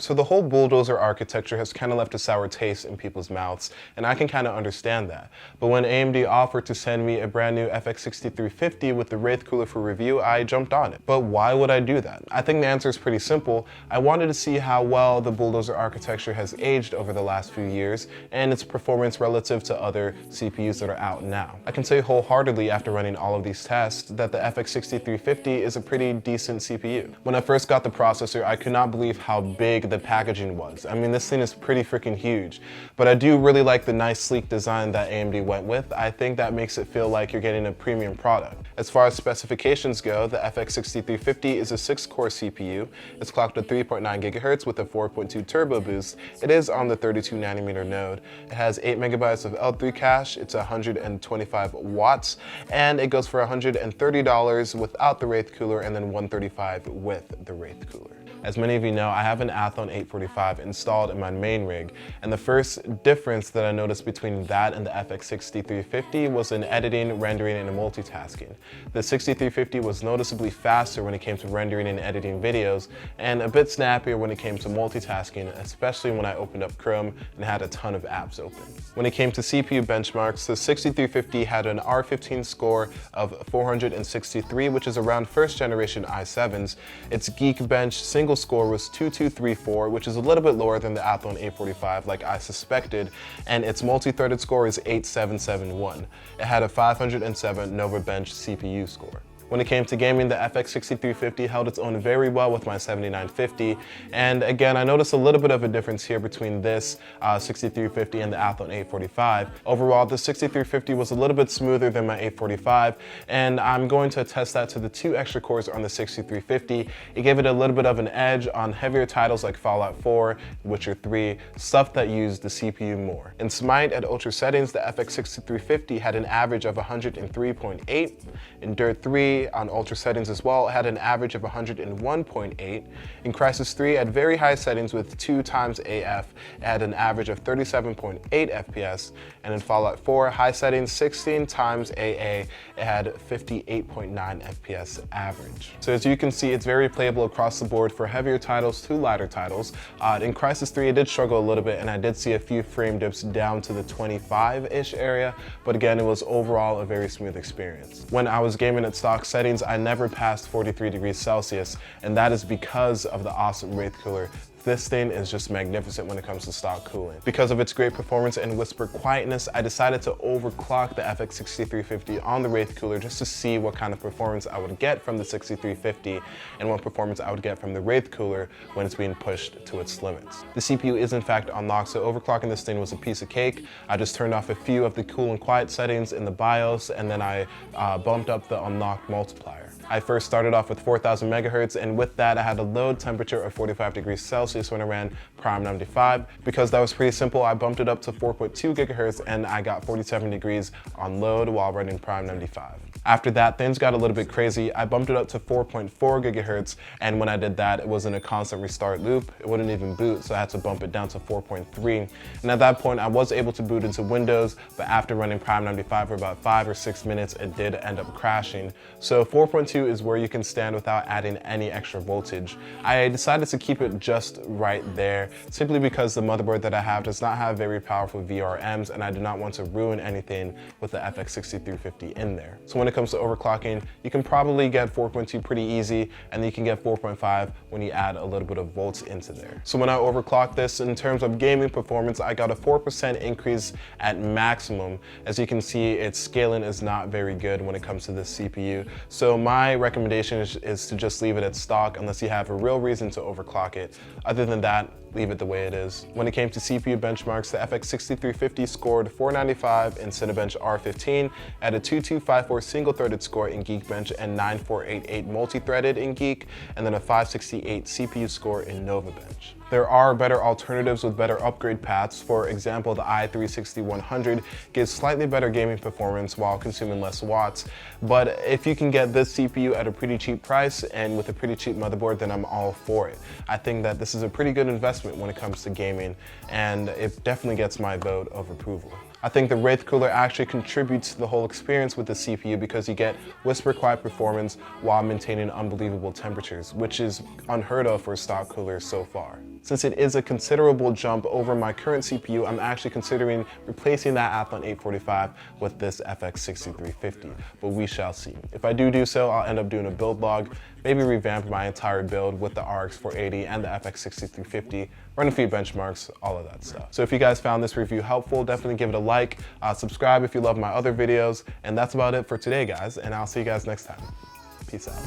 So the whole bulldozer architecture has kind of left a sour taste in people's mouths, and I can kind of understand that. But when AMD offered to send me a brand new FX 6350 with the Wraith cooler for review, I jumped on it. But why would I do that? I think the answer is pretty simple. I wanted to see how well the bulldozer architecture has aged over the last few years and its performance relative to other CPUs that are out now. I can say wholeheartedly after running all of these tests that the FX 6350 is a pretty decent CPU. When I first got the processor, I could not believe how big the packaging was. I mean, this thing is pretty freaking huge, but I do really like the nice sleek design that AMD went with. I think that makes it feel like you're getting a premium product. As far as specifications go, the FX 6350 is a 6-core CPU. It's clocked at 3.9 GHz with a 4.2 turbo boost. It is on the 32 nanometer node. It has 8 megabytes of L3 cache. It's 125 watts, and it goes for $130 without the Wraith cooler and then $135 with the Wraith cooler. As many of you know, I have an Athlon 845 installed in my main rig, and the first difference that I noticed between that and the FX 6350 was in editing, rendering, and multitasking. The 6350 was noticeably faster when it came to rendering and editing videos, and a bit snappier when it came to multitasking, especially when I opened up Chrome and had a ton of apps open. When it came to CPU benchmarks, the 6350 had an R15 score of 463, which is around first generation i7s. Its Geekbench single score was 2234, which is a little bit lower than the Athlon 845 like I suspected, and its multi-threaded score is 8771. It had a 507 NovaBench CPU score. When it came to gaming, the FX 6350 held its own very well with my 7950, and again, I noticed a little bit of a difference here between this 6350 and the Athlon 845. Overall, the 6350 was a little bit smoother than my 845, and I'm going to attest that to the 2 extra cores on the 6350. It gave it a little bit of an edge on heavier titles like Fallout 4, Witcher 3, stuff that used the CPU more. In Smite at ultra settings, the FX 6350 had an average of 103.8. In Dirt 3, on ultra settings as well, it had an average of 101.8. In Crysis 3 at very high settings with 2 times AF, it had an average of 37.8 FPS, and in Fallout 4 high settings 16 times AA, it had 58.9 FPS average. So as you can see, it's very playable across the board for heavier titles to lighter titles. In Crysis 3 it did struggle a little bit, and I did see a few frame dips down to the 25-ish area, but again, it was overall a very smooth experience. When I was gaming at stock settings, I never passed 43 degrees Celsius, and that is because of the awesome Wraith cooler. This thing is just magnificent when it comes to stock cooling. Because of its great performance and whisper quietness, I decided to overclock the FX 6350 on the Wraith cooler just to see what kind of performance I would get from the 6350 and what performance I would get from the Wraith cooler when it's being pushed to its limits. The CPU is in fact unlocked, so overclocking this thing was a piece of cake. I just turned off a few of the cool and quiet settings in the BIOS, and then I bumped up the unlock multiplier. I first started off with 4000 megahertz, and with that I had a load temperature of 45 degrees Celsius when I ran Prime 95. Because that was pretty simple, I bumped it up to 4.2 gigahertz and I got 47 degrees on load while running Prime 95. After that, things got a little bit crazy. I bumped it up to 4.4 gigahertz, and when I did that, it was in a constant restart loop. It wouldn't even boot, so I had to bump it down to 4.3. And at that point, I was able to boot into Windows, but after running Prime 95 for about 5 or 6 minutes, it did end up crashing. So 4.2 is where you can stand without adding any extra voltage. I decided to keep it just right there, simply because the motherboard that I have does not have very powerful VRMs, and I do not want to ruin anything with the FX 6350 in there. So when it comes to overclocking, you can probably get 4.2 pretty easy, and then you can get 4.5 when you add a little bit of volts into there. So when I overclocked this, in terms of gaming performance, I got a 4% increase at maximum. As you can see, its scaling is not very good when it comes to this CPU. So my recommendation is to just leave it at stock unless you have a real reason to overclock it. Other than that, leave it the way it is. When it came to CPU benchmarks, the FX 6350 scored 495 in Cinebench R15 at a 2254 single-threaded score in Geekbench and 9488 multi-threaded in Geek, and then a 568 CPU score in NovaBench. There are better alternatives with better upgrade paths. For example, the i3-6100 gives slightly better gaming performance while consuming less watts, but if you can get this CPU at a pretty cheap price and with a pretty cheap motherboard, then I'm all for it. I think that this is a pretty good investment when it comes to gaming, and it definitely gets my vote of approval. I think the Wraith cooler actually contributes to the whole experience with the CPU because you get whisper quiet performance while maintaining unbelievable temperatures, which is unheard of for stock coolers so far. Since it is a considerable jump over my current CPU, I'm actually considering replacing that Athlon 845 with this FX 6350, but we shall see. If I do so, I'll end up doing a build log, maybe revamp my entire build with the RX 480 and the FX 6350, run a few benchmarks, all of that stuff. So if you guys found this review helpful, definitely give it a like, subscribe if you love my other videos, and that's about it for today, guys, and I'll see you guys next time. Peace out.